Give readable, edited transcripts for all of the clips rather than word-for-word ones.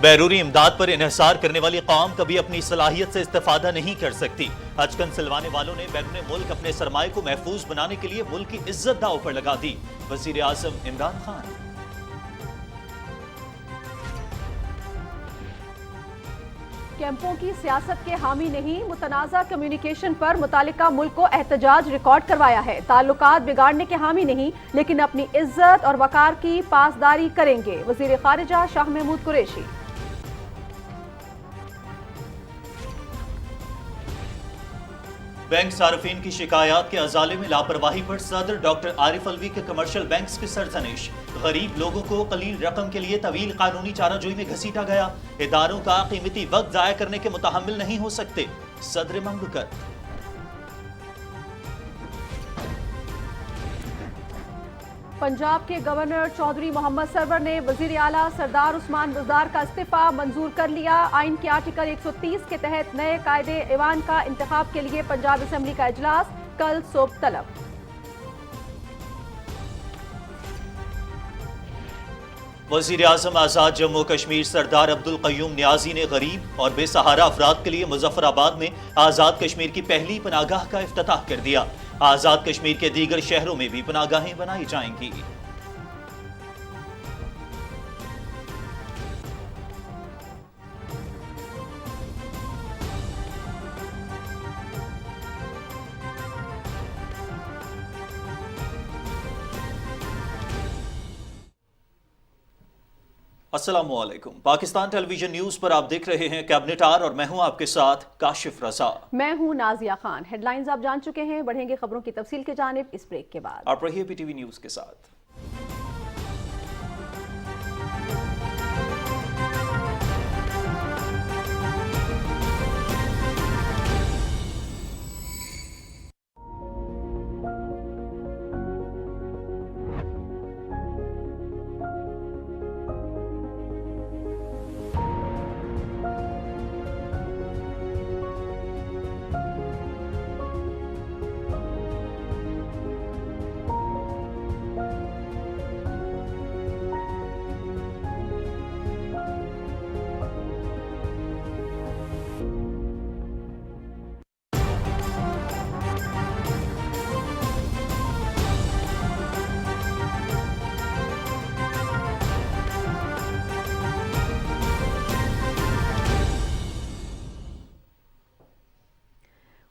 بیرونی امداد پر انحصار کرنے والی قوم کبھی اپنی صلاحیت سے استفادہ نہیں کر سکتی۔ اچکن سلوانے والوں نے بیرون ملک اپنے سرمایہ کو محفوظ بنانے کے لیے ملک کی عزت داؤ پر لگا دی۔ وزیر اعظم عمران خان۔ کیمپوں کی سیاست کے حامی نہیں، متنازع کمیونیکیشن پر متعلقہ ملک کو احتجاج ریکارڈ کروایا ہے۔ تعلقات بگاڑنے کے حامی نہیں، لیکن اپنی عزت اور وقار کی پاسداری کریں گے۔ وزیر خارجہ شاہ محمود قریشی۔ بینک صارفین کی شکایات کے ازالے میں لاپرواہی پر صدر ڈاکٹر عارف الوی کے کمرشل بینکس کی سرزنش۔ غریب لوگوں کو قلیل رقم کے لیے طویل قانونی چارہ جوئی میں گھسیٹا گیا۔ اداروں کا قیمتی وقت ضائع کرنے کے متحمل نہیں ہو سکتے، صدر مملکت۔ پنجاب کے گورنر چودھری محمد سرور نے وزیر اعلیٰ سردار عثمان بزدار کا استعفیٰ منظور کر لیا۔ آئین کے آرٹیکل 130 کے تحت نئے قائد ایوان کا انتخاب کے لیے پنجاب اسمبلی کا اجلاس کل صبح طلب۔ وزیر اعظم آزاد جموں کشمیر سردار عبدالقیوم نیازی نے غریب اور بے سہارا افراد کے لیے مظفر آباد میں آزاد کشمیر کی پہلی پناہ گاہ کا افتتاح کر دیا۔ آزاد کشمیر کے دیگر شہروں میں بھی پناہ گاہیں بنائی جائیں گی۔ السلام علیکم۔ پاکستان ٹیلی ویژن نیوز پر آپ دیکھ رہے ہیں کیبنٹ آر اور میں ہوں آپ کے ساتھ کاشف رضا۔ میں ہوں نازیہ خان۔ ہیڈ لائنز آپ جان چکے ہیں، بڑھیں گے خبروں کی تفصیل کی جانب اس بریک کے بعد۔ آپ رہیے پی ٹی وی نیوز کے ساتھ۔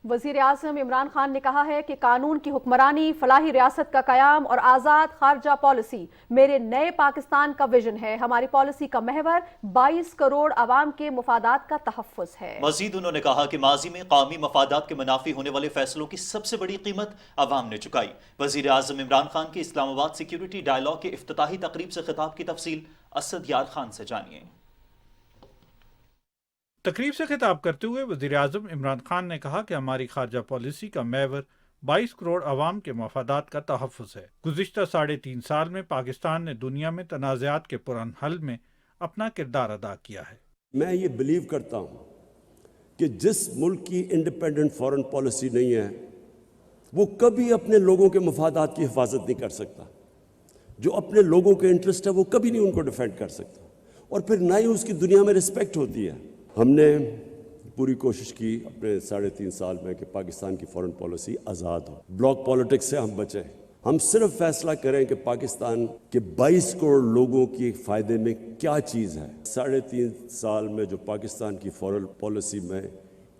وزیر اعظم عمران خان نے کہا ہے کہ قانون کی حکمرانی، فلاحی ریاست کا قیام اور آزاد خارجہ پالیسی میرے نئے پاکستان کا ویژن ہے۔ ہماری پالیسی کا محور 22 کروڑ عوام کے مفادات کا تحفظ ہے۔ مزید انہوں نے کہا کہ ماضی میں قومی مفادات کے منافی ہونے والے فیصلوں کی سب سے بڑی قیمت عوام نے چکائی۔ وزیر اعظم عمران خان کی اسلام آباد سیکیورٹی ڈائیلاگ کے افتتاحی تقریب سے خطاب کی تفصیل اسد یار خان سے جانیے۔ تقریب سے خطاب کرتے ہوئے وزیر اعظم عمران خان نے کہا کہ ہماری خارجہ پالیسی کا محور 22 کروڑ عوام کے مفادات کا تحفظ ہے۔ گزشتہ 3.5 سال میں پاکستان نے دنیا میں تنازعات کے پرامن حل میں اپنا کردار ادا کیا ہے۔ میں یہ بلیو کرتا ہوں کہ جس ملک کی انڈیپینڈنٹ فارن پالیسی نہیں ہے وہ کبھی اپنے لوگوں کے مفادات کی حفاظت نہیں کر سکتا۔ جو اپنے لوگوں کے انٹرسٹ ہے وہ کبھی نہیں ان کو ڈیفینڈ کر سکتا، اور پھر نہ ہی اس کی دنیا میں رسپیکٹ ہوتی ہے۔ ہم نے پوری کوشش کی اپنے 3.5 سال میں کہ پاکستان کی فارن پالیسی آزاد ہو، بلاک پالیٹکس سے ہم بچیں۔ ہم صرف فیصلہ کریں کہ پاکستان کے 22 کروڑ لوگوں کی فائدے میں کیا چیز ہے۔ 3.5 سال میں جو پاکستان کی فارن پالیسی میں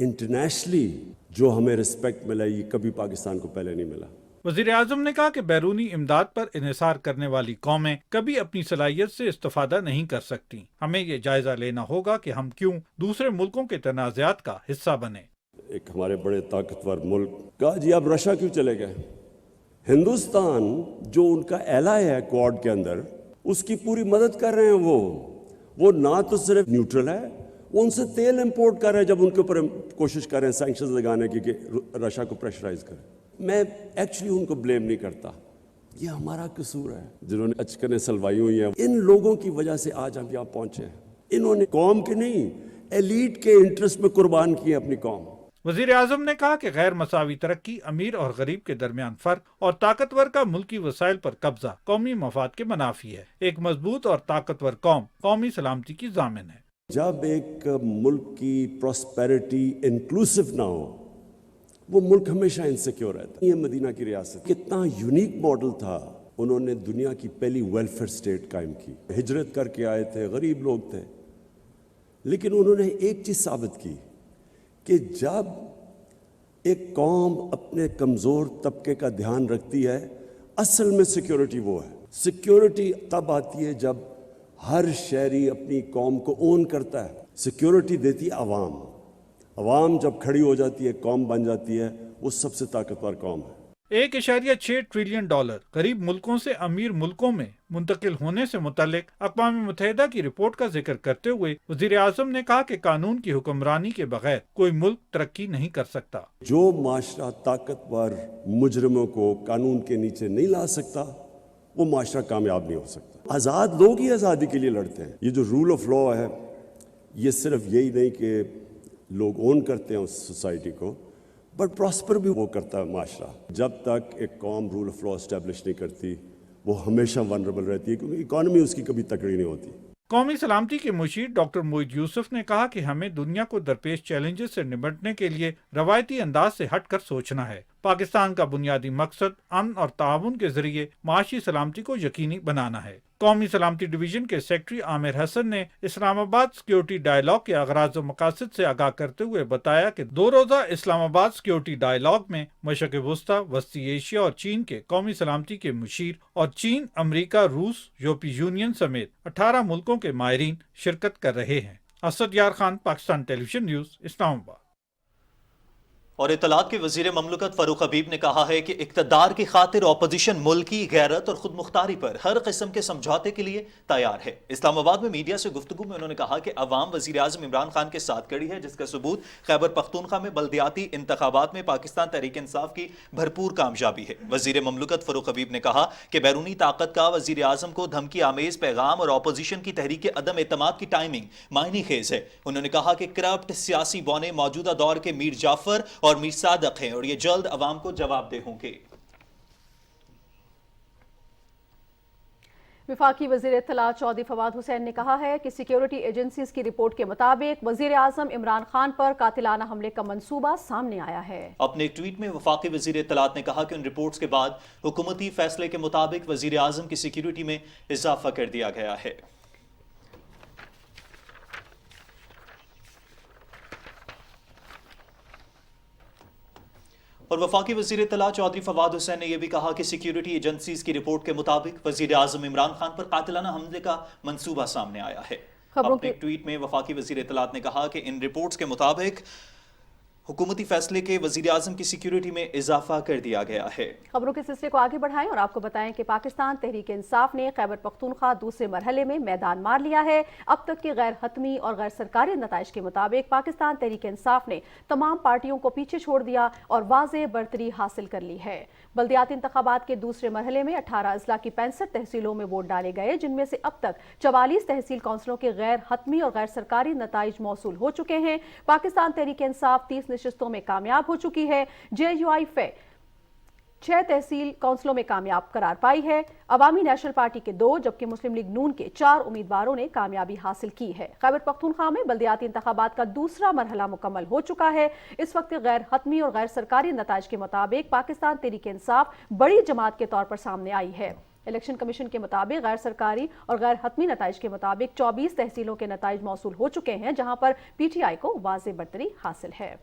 انٹرنیشنلی جو ہمیں رسپیکٹ ملا، یہ کبھی پاکستان کو پہلے نہیں ملا۔ وزیر اعظم نے کہا کہ بیرونی امداد پر انحصار کرنے والی قومیں کبھی اپنی صلاحیت سے استفادہ نہیں کر سکتی۔ ہمیں یہ جائزہ لینا ہوگا کہ ہم کیوں دوسرے ملکوں کے تنازعات کا حصہ بنے۔ ایک ہمارے بڑے طاقتور ملک کہا جی آپ رشیا کیوں چلے گئے؟ ہندوستان جو ان کا ایلائی ہے کوڈ کے اندر، اس کی پوری مدد کر رہے ہیں۔ وہ نہ تو صرف نیوٹرل ہے، وہ ان سے تیل امپورٹ کر رہے ہیں جب ان کے اوپر کوشش کر رہے ہیں سینکشنز لگانے کی کہ رشیا کو پریشرائز کریں۔ میں ایکچولی ان کو بلیم نہیں کرتا، یہ ہمارا قصور ہے جنہوں نے اچکنیں سلوائی ہوئی ہیں۔ ان لوگوں کی وجہ سے آج ہم یہاں پہنچے ہیں۔ انہوں نے قوم کے نہیں، ایلیٹ کے انٹرسٹ میں قربان کی اپنی قوم۔ وزیر اعظم نے کہا کہ غیر مساوی ترقی، امیر اور غریب کے درمیان فرق اور طاقتور کا ملکی وسائل پر قبضہ قومی مفاد کے منافی ہے۔ ایک مضبوط اور طاقتور قوم قومی سلامتی کی ضامن ہے۔ جب ایک ملک کی پراسپیرٹی انکلوسیو نہ ہو وہ ملک ہمیشہ انسیکیور رہتا ہے. یہ مدینہ کی ریاست کتنا یونیک ماڈل تھا. انہوں نے دنیا کی پہلی ویلفیئر سٹیٹ قائم کی. ہجرت کر کے آئے تھے, غریب لوگ تھے, لیکن انہوں نے ایک چیز ثابت کی کہ جب ایک قوم اپنے کمزور طبقے کا دھیان رکھتی ہے اصل میں سیکیورٹی وہ ہے. سیکیورٹی تب آتی ہے جب ہر شہری اپنی قوم کو اون کرتا ہے. سیکیورٹی دیتی ہے عوام. عوام جب کھڑی ہو جاتی ہے قوم بن جاتی ہے, وہ سب سے طاقتور قوم ہے. 1.6 ٹریلین ڈالر غریب ملکوں سے امیر ملکوں میں منتقل ہونے سے متعلق اقوام متحدہ کی رپورٹ کا ذکر کرتے ہوئے وزیر اعظم نے کہا کہ قانون کی حکمرانی کے بغیر کوئی ملک ترقی نہیں کر سکتا. جو معاشرہ طاقتور مجرموں کو قانون کے نیچے نہیں لا سکتا وہ معاشرہ کامیاب نہیں ہو سکتا. آزاد لوگ ہی آزادی کے لیے لڑتے ہیں. یہ جو رول آف لا ہے یہ صرف یہی نہیں کہ لوگ اون کرتے ہیں اس سوسائٹی کو, بٹ پراسپر بھی وہ کرتا ہے معاشرہ. جب تک ایک قوم رول آف لا اسٹیبلش نہیں کرتی وہ ہمیشہ ونربل رہتی ہے, کیونکہ اکانومی اس کی کبھی تکڑی نہیں ہوتی. قومی سلامتی کے مشیر ڈاکٹر معید یوسف نے کہا کہ ہمیں دنیا کو درپیش چیلنجز سے نمٹنے کے لیے روایتی انداز سے ہٹ کر سوچنا ہے. پاکستان کا بنیادی مقصد امن اور تعاون کے ذریعے معاشی سلامتی کو یقینی بنانا ہے. قومی سلامتی ڈویژن کے سیکرٹری عامر حسن نے اسلام آباد سیکیورٹی ڈائیلاگ کے اغراض و مقاصد سے آگاہ کرتے ہوئے بتایا کہ 2 روزہ اسلام آباد سیکیورٹی ڈائیلاگ میں مشرق وسطی, وسطی ایشیا اور چین کے قومی سلامتی کے مشیر اور چین, امریکہ, روس, یورپی یونین سمیت 18 ملکوں کے ماہرین شرکت کر رہے ہیں. اسد یار خان, پاکستان ٹیلی ویژن نیوز, اسلام آباد. اور اطلاعات کے وزیر مملکت فاروق حبیب نے کہا ہے کہ اقتدار کی خاطر اپوزیشن ملکی غیرت اور خود مختاری پر ہر قسم کے سمجھوتے کے لیے تیار ہے. اسلام آباد میں میڈیا سے گفتگو میں انہوں نے کہا کہ عوام وزیر اعظم عمران خان کے ساتھ کھڑی ہے, جس کا ثبوت خیبر پختونخوا میں بلدیاتی انتخابات میں پاکستان تحریک انصاف کی بھرپور کامیابی ہے. وزیر مملکت فاروق حبیب نے کہا کہ بیرونی طاقت کا وزیر اعظم کو دھمکی آمیز پیغام اور اپوزیشن کی تحریک عدم اعتماد کی ٹائمنگ معنی خیز ہے. انہوں نے کہا کہ کرپٹ سیاسی بونے موجودہ دور کے میر جعفر اور میر صادق ہیں اور یہ جلد عوام کو جواب دہ ہوں گے. وفاقی وزیر اطلاع چودھری فواد حسین نے کہا ہے کہ سیکیورٹی ایجنسیز کی رپورٹ کے مطابق وزیر اعظم عمران خان پر قاتلانہ حملے کا منصوبہ سامنے آیا ہے. اپنے ایک ٹویٹ میں وفاقی وزیر اطلاعات نے کہا کہ ان رپورٹس کے بعد حکومتی فیصلے کے مطابق وزیر اعظم کی سیکیورٹی میں اضافہ کر دیا گیا ہے. اور وفاقی وزیر اطلاع چودھری فواد حسین نے یہ بھی کہا کہ سیکیورٹی ایجنسیز کی رپورٹ کے مطابق وزیر اعظم عمران خان پر قاتلانہ حملے کا منصوبہ سامنے آیا ہے. اپنے ایک ٹویٹ میں وفاقی وزیر اطلاعات نے کہا کہ ان رپورٹس کے مطابق حکومتی فیصلے کے وزیر اعظم کی سیکیورٹی میں اضافہ کر دیا گیا ہے. خبروں کے سلسلے کو آگے بڑھائیں اور آپ کو بتائیں کہ پاکستان تحریک انصاف نے خیبر پختونخوا دوسرے مرحلے میں میدان مار لیا ہے. اب تک کے غیر حتمی اور غیر سرکاری نتائج کے مطابق پاکستان تحریک انصاف نے تمام پارٹیوں کو پیچھے چھوڑ دیا اور واضح برتری حاصل کر لی ہے. بلدیاتی انتخابات کے دوسرے مرحلے میں 18 اضلاع کی 65 تحصیلوں میں ووٹ ڈالے گئے, جن میں سے اب تک 44 تحصیل کونسلوں کے غیر حتمی اور غیر سرکاری نتائج موصول ہو چکے ہیں. پاکستان تحریک انصاف 30 نشستوں میں کامیاب ہو چکی ہے. جے یو آئی فے 6 تحصیل کونسلوں میں کامیاب قرار پائی ہے. عوامی نیشنل پارٹی کے 2 جبکہ مسلم لیگ نون کے 4 امیدواروں نے کامیابی حاصل کی ہے. خیبر پختونخوا میں بلدیاتی انتخابات کا دوسرا مرحلہ مکمل ہو چکا ہے. اس وقت غیر حتمی اور غیر سرکاری نتائج کے مطابق پاکستان تحریک انصاف بڑی جماعت کے طور پر سامنے آئی ہے. الیکشن کمیشن کے مطابق غیر سرکاری اور غیر حتمی نتائج کے مطابق 24 تحصیلوں کے نتائج موصول ہو چکے ہیں, جہاں پر پی ٹی آئی کو واضح برتری حاصل ہے.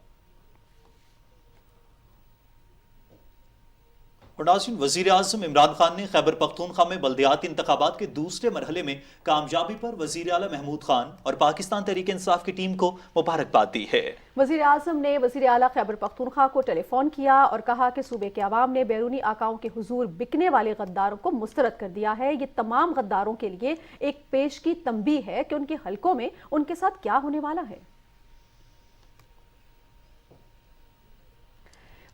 اور ناظرین, وزیر اعظم عمران خان نے خیبر پختونخوا میں بلدیاتی انتخابات کے دوسرے مرحلے میں کامیابی پر وزیر اعلیٰ محمود خان اور پاکستان تحریک انصاف کی ٹیم کو مبارکباد دی ہے. وزیر اعظم نے وزیر اعلیٰ خیبر پختونخوا کو ٹیلی فون کیا اور کہا کہ صوبے کے عوام نے بیرونی آقاؤں کے حضور بکنے والے غداروں کو مسترد کر دیا ہے. یہ تمام غداروں کے لیے ایک پیش کی تنبیہ ہے کہ ان کے حلقوں میں ان کے ساتھ کیا ہونے والا ہے.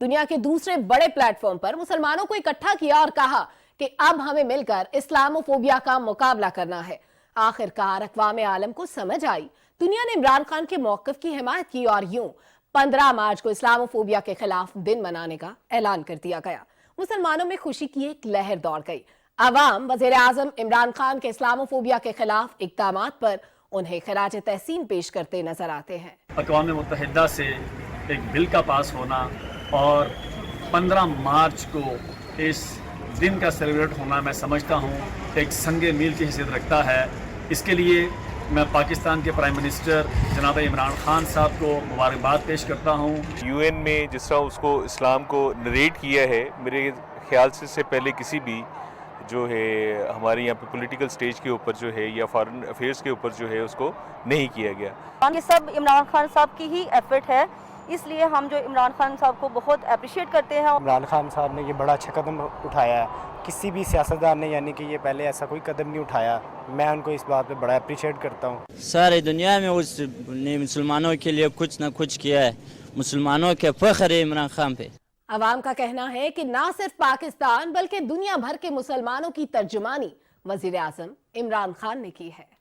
دنیا کے دوسرے بڑے پلیٹ فارم پر مسلمانوں کو اکٹھا کیا اور کہا کہ اب ہمیں مل کر اسلاموفوبیا کا مقابلہ کرنا ہے۔ آخرکار اقوام عالم کو سمجھ آئی، دنیا نے عمران خان کے موقف کی حمایت کی اور یوں 15 مارچ کو اسلاموفوبیا کے خلاف دن منانے کا اعلان کر دیا گیا۔ مسلمانوں میں خوشی کی ایک لہر دوڑ گئی۔ عوام وزیر اعظم عمران خان کے اسلاموفوبیا کے خلاف اقدامات پر انہیں خراج تحسین پیش کرتے نظر آتے ہیں۔ اقوام متحدہ سے ایک بل کا پاس ہونا اور 15 مارچ کو اس دن کا سیلیبریٹ ہونا میں سمجھتا ہوں ایک سنگ میل کی حیثیت رکھتا ہے۔ اس کے لیے میں پاکستان کے پرائم منسٹر جناب عمران خان صاحب کو مبارکباد پیش کرتا ہوں۔ UN میں جس طرح اس کو اسلام کو نریٹ کیا ہے، میرے خیال سے پہلے کسی بھی جو ہے ہمارے یہاں پہ پولیٹیکل سٹیج کے اوپر جو ہے یا فارن افیئرس کے اوپر جو ہے اس کو نہیں کیا گیا۔ یہ سب عمران خان صاحب کی ہی ایفرٹ ہے، اس لیے ہم جو عمران خان صاحب کو بہت اپریشیٹ کرتے ہیں۔ عمران خان صاحب نے یہ بڑا اچھا قدم اٹھایا ہے، کسی بھی سیاستدان نے یعنی کہ یہ پہلے ایسا کوئی قدم نہیں اٹھایا، میں ان کو اس بات پہ بڑا اپریشیٹ کرتا ہوں۔ سارے دنیا میں اس نے مسلمانوں کے لیے کچھ نہ کچھ کیا ہے، مسلمانوں کے فخر ہے عمران خان پہ۔ عوام کا کہنا ہے کہ نہ صرف پاکستان بلکہ دنیا بھر کے مسلمانوں کی ترجمانی وزیر اعظم عمران خان نے کی ہے۔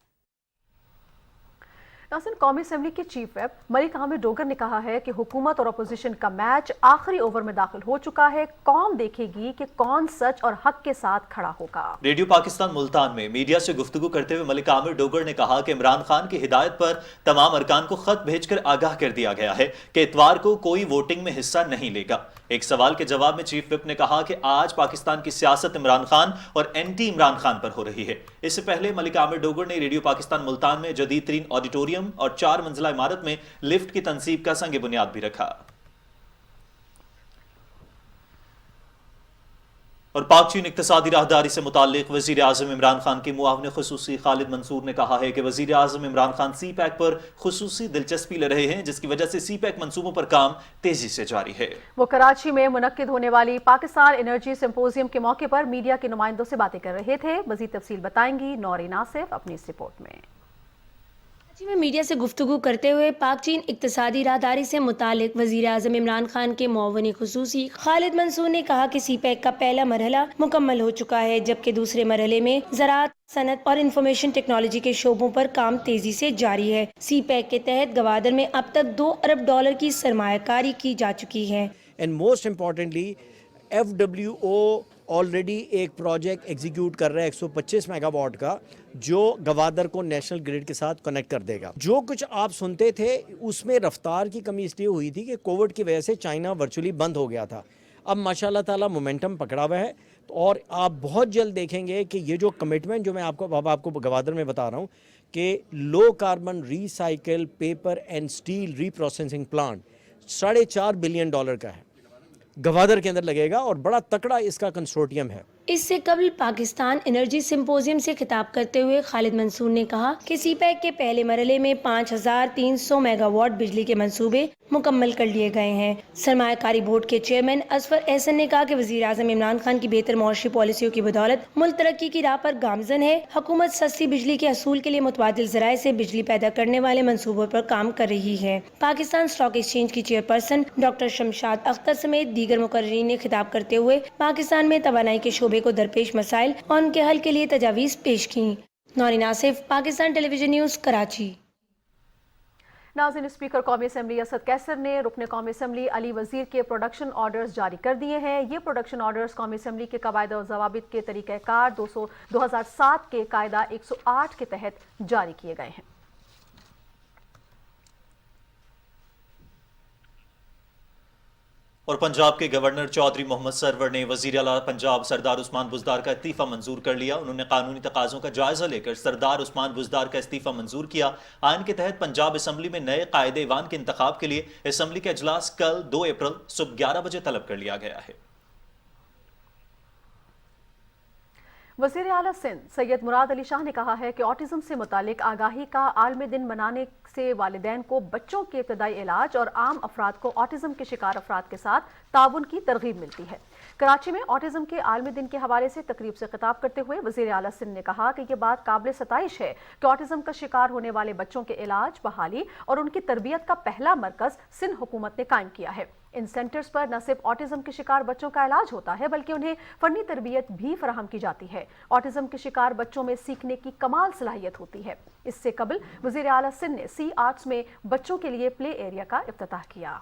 ناظرین، قومی اسمبلی کے چیف ویپ ملک عامر ڈوگر نے کہا ہے کہ حکومت اور اپوزیشن کا میچ آخری اوور میں داخل ہو چکا ہے، قوم دیکھے گی کہ کون سچ اور حق کے ساتھ کھڑا ہوگا۔ ریڈیو پاکستان ملتان میں میڈیا سے گفتگو کرتے ہوئے ملک عامر ڈوگر نے کہا کہ عمران خان کی ہدایت پر تمام ارکان کو خط بھیج کر آگاہ کر دیا گیا ہے کہ اتوار کو کوئی ووٹنگ میں حصہ نہیں لے گا۔ ایک سوال کے جواب میں چیف وپ نے کہا کہ آج پاکستان کی سیاست عمران خان اور اینٹی عمران خان پر ہو رہی ہے۔ اس سے پہلے ملک عامر ڈوگر نے ریڈیو پاکستان ملتان میں جدید ترین آڈیٹوریم اور 4 منزلہ عمارت میں لفٹ کی تنصیب کا سنگ بنیاد بھی رکھا۔ اور پاک چین اقتصادی راہداری سے متعلق وزیر اعظم عمران خان کے معاون خصوصی خالد منصور نے کہا ہے کہ وزیر اعظم عمران خان سی پیک پر خصوصی دلچسپی لے رہے ہیں، جس کی وجہ سے سی پیک منصوبوں پر کام تیزی سے جاری ہے۔ وہ کراچی میں منعقد ہونے والی پاکستان انرجی سمپوزیم کے موقع پر میڈیا کے نمائندوں سے باتیں کر رہے تھے۔ مزید تفصیل بتائیں گی نورین آصف اپنی اس رپورٹ میں۔ کراچی میں میڈیا سے گفتگو کرتے ہوئے پاک چین اقتصادی راہداری سے متعلق وزیر اعظم عمران خان کے معاون خصوصی خالد منصور نے کہا کہ سی پیک کا پہلا مرحلہ مکمل ہو چکا ہے، جبکہ دوسرے مرحلے میں زراعت، صنعت اور انفارمیشن ٹیکنالوجی کے شعبوں پر کام تیزی سے جاری ہے۔ سی پیک کے تحت گوادر میں اب تک $2 ارب کی سرمایہ کاری کی جا چکی ہے۔ And most importantly FWO already ایک پروجیکٹ ایگزیکیوٹ کر رہا ہے 125 میگا واٹ کا، جو گوادر کو نیشنل گریڈ کے ساتھ کنیکٹ کر دے گا۔ جو کچھ آپ سنتے تھے اس میں رفتار کی کمی اس لیے ہوئی تھی کہ کووڈ کی وجہ سے چائنا ورچولی بند ہو گیا تھا۔ اب ماشاء اللہ تعالیٰ مومنٹم پکڑا ہوا ہے اور آپ بہت جلد دیکھیں گے کہ یہ جو کمٹمنٹ جو میں آپ کو گوادر میں بتا رہا ہوں کہ low carbon recycle paper and steel reprocessing plant $4.5 billion کا ہے، گوادر کے اندر لگے گا اور بڑا تکڑا اس کا کنسورٹیم ہے۔ اس سے قبل پاکستان انرجی سمپوزیم سے خطاب کرتے ہوئے خالد منصور نے کہا کہ سی پیک کے پہلے مرحلے میں 5300 میگا واٹ بجلی کے منصوبے مکمل کر لیے گئے ہیں۔ سرمایہ کاری بورڈ کے چیئرمین اصفر احسن نے کہا کہ وزیر اعظم عمران خان کی بہتر معاشی پالیسیوں کی بدولت ملک ترقی کی راہ پر گامزن ہے۔ حکومت سستی بجلی کے حصول کے لیے متبادل ذرائع سے بجلی پیدا کرنے والے منصوبوں پر کام کر رہی ہے۔ پاکستان اسٹاک ایکسچینج کی چیئرپرسن ڈاکٹر شمشاد اختر سمیت دیگر مقررین نے خطاب کرتے ہوئے پاکستان میں توانائی کے شعبے کو درپیش مسائل اور ان کے حل کے لیے تجاویز پیش کی۔ نورین آصف، پاکستان ٹیلی ویژن نیوز، کراچی۔ ناظرین، اسپیکر قومی اسمبلی اسد کیسر نے رکن قومی اسمبلی علی وزیر کے پروڈکشن آرڈرز جاری کر دیے ہیں۔ یہ پروڈکشن آرڈرز قومی اسمبلی کے قواعد و ضوابط کے طریقہ کار 2007 کے قاعدہ 108 کے تحت جاری کیے گئے ہیں۔ اور پنجاب کے گورنر چودھری محمد سرور نے وزیر اعلیٰ پنجاب سردار عثمان بزدار کا استعفی منظور کر لیا۔ انہوں نے قانونی تقاضوں کا جائزہ لے کر سردار عثمان بزدار کا استعفی منظور کیا۔ آئین کے تحت پنجاب اسمبلی میں نئے قائد ایوان کے انتخاب کے لیے اسمبلی کا اجلاس کل 2 اپریل صبح 11 بجے طلب کر لیا گیا ہے۔ وزیر اعلیٰ سندھ سید مراد علی شاہ نے کہا ہے کہ آٹزم سے متعلق آگاہی کا عالمی دن منانے سے والدین کو بچوں کے ابتدائی علاج اور عام افراد کو آٹزم کے شکار افراد کے ساتھ تعاون کی ترغیب ملتی ہے۔ کراچی میں آٹزم کے عالمی دن کے حوالے سے تقریب سے خطاب کرتے ہوئے وزیر اعلیٰ سندھ نے کہا کہ یہ بات قابل ستائش ہے کہ آٹزم کا شکار ہونے والے بچوں کے علاج، بحالی اور ان کی تربیت کا پہلا مرکز سندھ حکومت نے قائم کیا ہے۔ ان سینٹرز پر نہ صرف آٹزم کے شکار بچوں کا علاج ہوتا ہے بلکہ انہیں فنی تربیت بھی فراہم کی جاتی ہے۔ آٹزم کے شکار بچوں میں سیکھنے کی کمال صلاحیت ہوتی ہے۔ اس سے قبل وزیر اعلیٰ سندھ نے سی آرٹس میں بچوں کے لیے پلے ایریا کا افتتاح کیا۔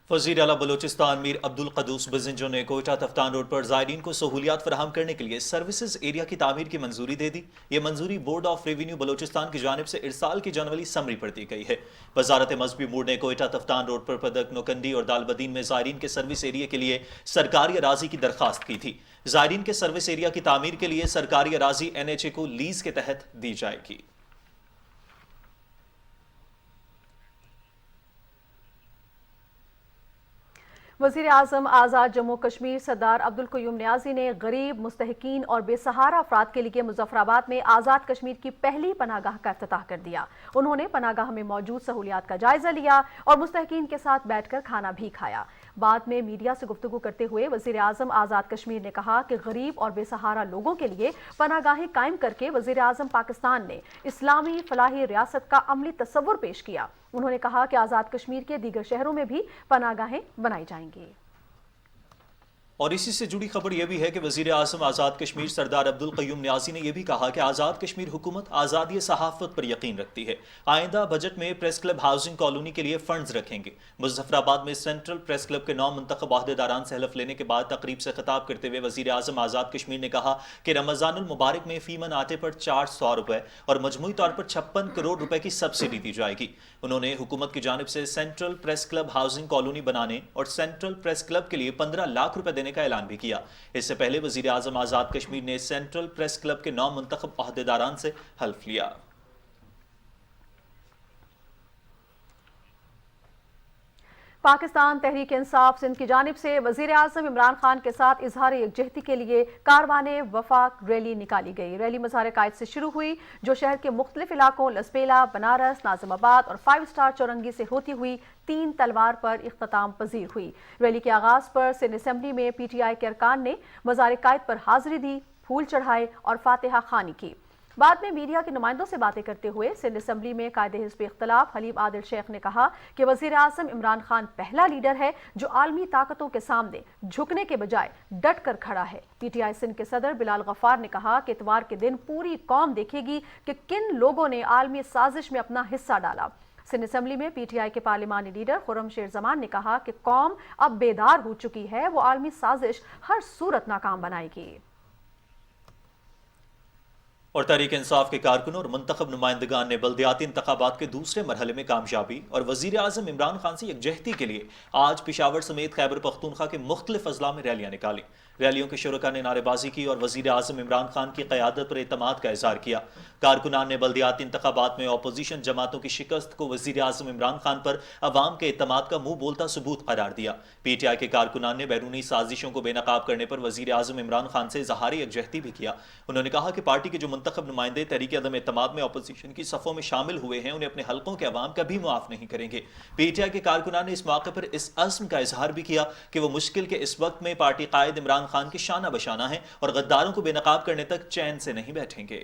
وزیر اعلیٰ بلوچستان میر عبدالقدوس بزنجو نے کوئٹہ تفتان روڈ پر زائرین کو سہولیات فراہم کرنے کے لیے سروسز ایریا کی تعمیر کی منظوری دے دی۔ یہ منظوری بورڈ آف ریونیو بلوچستان کی جانب سے ارسال کی جانے والی سمری پر دی گئی ہے۔ وزارت مذہبی امور نے کوئٹہ تفتان روڈ پر پدک نوکنڈی اور دالبدین میں زائرین کے سروس ایریا کے لیے سرکاری اراضی کی درخواست کی تھی۔ زائرین کے سروس ایریا کی تعمیر کے لیے سرکاری اراضی NHA کو لیز کے تحت دی جائے گی۔ وزیر اعظم آزاد جموں کشمیر سردار عبدالقیوم نیازی نے غریب، مستحقین اور بے سہارا افراد کے لیے مظفر آباد میں آزاد کشمیر کی پہلی پناہ گاہ کا افتتاح کر دیا۔ انہوں نے پناہ گاہ میں موجود سہولیات کا جائزہ لیا اور مستحقین کے ساتھ بیٹھ کر کھانا بھی کھایا۔ بعد میں میڈیا سے گفتگو کرتے ہوئے وزیر اعظم آزاد کشمیر نے کہا کہ غریب اور بے سہارا لوگوں کے لیے پناہ گاہیں قائم کر کے وزیر اعظم پاکستان نے اسلامی فلاحی ریاست کا عملی تصور پیش کیا۔ انہوں نے کہا کہ آزاد کشمیر کے دیگر شہروں میں بھی پناہ گاہیں بنائی جائیں گی۔ اور اسی سے جڑی خبر یہ بھی ہے کہ وزیر اعظم آزاد کشمیر سردار عبدالقیوم نیازی نے یہ بھی کہا کہ آزاد کشمیر حکومت آزادی صحافت پر یقین رکھتی ہے۔ آئندہ بجٹ میں پریس کلب ہاؤسنگ کالونی کے لیے فنڈز رکھیں گے۔ مظفر آباد میں سینٹرل پریس کلب کے 9 منتخب عہدیداران سے حلف لینے کے بعد تقریب سے خطاب کرتے ہوئے وزیر اعظم آزاد کشمیر نے کہا کہ رمضان المبارک میں فی من آٹے پر 400 روپے اور مجموعی طور پر 56 کروڑ روپے کی سبسڈی دی جائے گی۔ انہوں نے حکومت کی جانب سے central press club housing colony بنانے اور سینٹرل پریس کلب کے لیے 15 لاکھ روپے دینے کا اعلان بھی کیا۔ اس سے پہلے وزیر اعظم آزاد کشمیر نے سینٹرل پریس کلب کے 9 منتخب عہدیداران سے حلف لیا۔ پاکستان تحریک انصاف سندھ کی جانب سے وزیر اعظم عمران خان کے ساتھ اظہار یکجہتی کے لیے کاروان وفاق ریلی نکالی گئی۔ ریلی مزار قائد سے شروع ہوئی جو شہر کے مختلف علاقوں لسبیلا، بنارس، ناظم آباد اور 5 اسٹار چورنگی سے ہوتی ہوئی 3 تلوار پر اختتام پذیر ہوئی۔ ریلی کے آغاز پر سندھ اسمبلی میں PTI کے ارکان نے مزار قائد پر حاضری دی، پھول چڑھائے اور فاتحہ خوانی کی۔ بعد میں میڈیا کے نمائندوں سے باتیں کرتے ہوئے سندھ اسمبلی میں قائد حزب اختلاف حلیم عادل شیخ نے کہا کہ وزیر اعظم عمران خان پہلا لیڈر ہے جو عالمی طاقتوں کے سامنے جھکنے کے بجائے ڈٹ کر کھڑا ہے۔ PTI سندھ کے صدر بلال غفار نے کہا کہ اتوار کے دن پوری قوم دیکھے گی کہ کن لوگوں نے عالمی سازش میں اپنا حصہ ڈالا۔ سندھ اسمبلی میں PTI کے پارلیمانی لیڈر خرم شیر زمان نے کہا کہ قوم اب بیدار ہو چکی ہے، وہ عالمی سازش ہر صورت ناکام بنائے گی۔ اور تحریک انصاف کے کارکنوں اور منتخب نمائندگان نے بلدیاتی انتخابات کے دوسرے مرحلے میں کامیابی اور وزیر اعظم عمران خان سے یکجہتی کے لیے آج پشاور سمیت خیبر پختونخوا کے مختلف اضلاع میں ریلیاں نکالی۔ ریلیوں کے شرکاء نے نعرے بازی کی اور وزیر اعظم عمران خان کی قیادت پر اعتماد کا اظہار کیا۔ کارکنان نے بلدیاتی انتخابات میں اپوزیشن جماعتوں کی شکست کو وزیر اعظم عمران خان پر عوام کے اعتماد کا منہ بولتا ثبوت قرار دیا۔ PTI کے کارکنان نے بیرونی سازشوں کو بے نقاب کرنے پر وزیر اعظم عمران خان سے اظہار یکجہتی بھی کیا۔ انہوں نے کہا کہ پارٹی کے جو منتخب نمائندے تحریک عدم اعتماد میں اپوزیشن کی صفوں میں شامل ہوئے ہیں انہیں اپنے حلقوں کے عوام کبھی معاف نہیں کریں گے۔ PTI کے کارکنان نے اس موقع پر اس عزم کا اظہار بھی کیا کہ وہ مشکل کے اس وقت میں پارٹی قائد عمران خان کے شانہ بشانہ ہیں اور غداروں کو بے نقاب کرنے تک چین سے نہیں بیٹھیں گے۔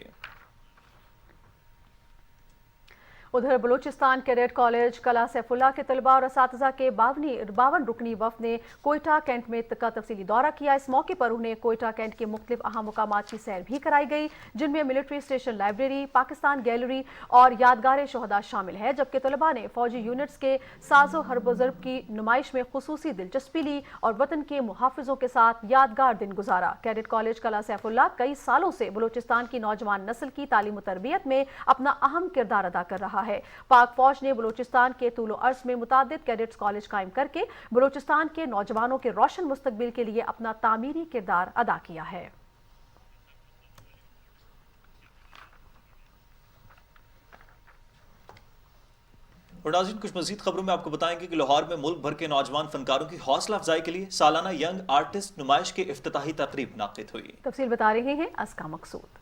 ادھر بلوچستان کیڈٹ کالج کلا سیف اللہ کے طلباء اور اساتذہ کے 52 رکنی وفد نے کوئٹہ کینٹ میں کا تفصیلی دورہ کیا۔ اس موقع پر انہیں کوئٹہ کینٹ کے مختلف اہم مقامات کی سیر بھی کرائی گئی جن میں military station library, Pakistan gallery اور یادگار شہداء شامل ہے، جبکہ طلباء نے فوجی یونٹس کے ساز و حرب و ضرب کی نمائش میں خصوصی دلچسپی لی اور وطن کے محافظوں کے ساتھ یادگار دن گزارا۔ کیڈٹ کالج کلا سیف اللہ کئی سالوں سے بلوچستان کی نوجوان نسل کی تعلیم و تربیت میں اپنا اہم کردار ادا کر رہا ہے۔ پاک فوج نے بلوچستان کے طول و عرض میں متعدد کیڈٹس کالج قائم کر کے بلوچستان کے نوجوانوں کے روشن مستقبل کے لیے اپنا تعمیری کردار ادا کیا ہے۔ اور ناظرین کچھ مزید خبروں میں آپ کو بتائیں گے کہ لاہور میں ملک بھر کے نوجوان فنکاروں کی حوصلہ افزائی کے لیے سالانہ ینگ آرٹسٹ نمائش کی افتتاحی تقریب منعقد ہوئی۔ تفصیل بتا رہے ہیں اسکا مقصود۔